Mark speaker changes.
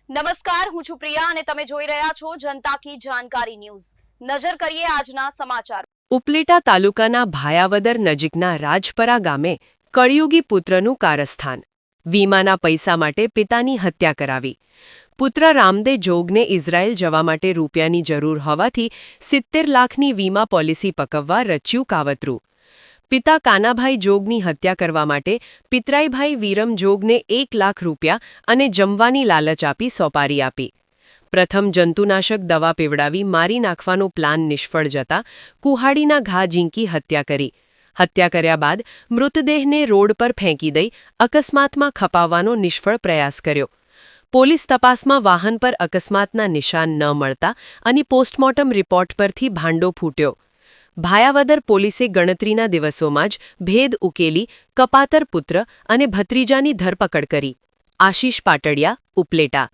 Speaker 1: નમસ્કાર, હું છું પ્રિયા અને તમે જોઈ રહ્યા છો જનતા કી જાણકારી ન્યૂઝ। નજર કરીએ આજના સમાચાર।
Speaker 2: ઉપલેટા તાલુકાના ભાયાવદર નજીકના રાજપરા ગામે કળિયુગી પુત્રનું કારસ્થાન। વીમાના પૈસા માટે પિતાની હત્યા કરાવી। પુત્ર રામદે જોગને ઇઝરાયલ જવા માટે રૂપિયાની જરૂર હોવાથી 70 લાખની વીમા પોલિસી પકવવા રચ્યું કાવતરું। પિતા કાનાભાઈ જોગની હત્યા કરવા માટે પિતરાઈભાઈ વીરમ જોગને 1 લાખ રૂપિયા અને જમવાની લાલચ આપી સોપારી આપી। પ્રથમ જંતુનાશક દવા પીવડાવી મારી નાખવાનો પ્લાન નિષ્ફળ જતા કુહાડીના ઘા ઝીંકી હત્યા કરી। હત્યા કર્યા બાદ મૃતદેહને રોડ પર ફેંકી દઈ અકસ્માતમાં ખપાવવાનો નિષ્ફળ પ્રયાસ કર્યો। પોલીસ તપાસમાં વાહન પર અકસ્માતના નિશાન ન મળતા અને પોસ્ટમોર્ટમ રિપોર્ટ પરથી ભાંડો ફૂટ્યો। ભાયાવદર પોલીસે ગણતરીના દિવસોમાં જ ભેદ ઉકેલી કપાતર પુત્ર અને ભત્રીજાની ધરપકડ કરી। આશીષ પાટડિયા, ઉપલેટા।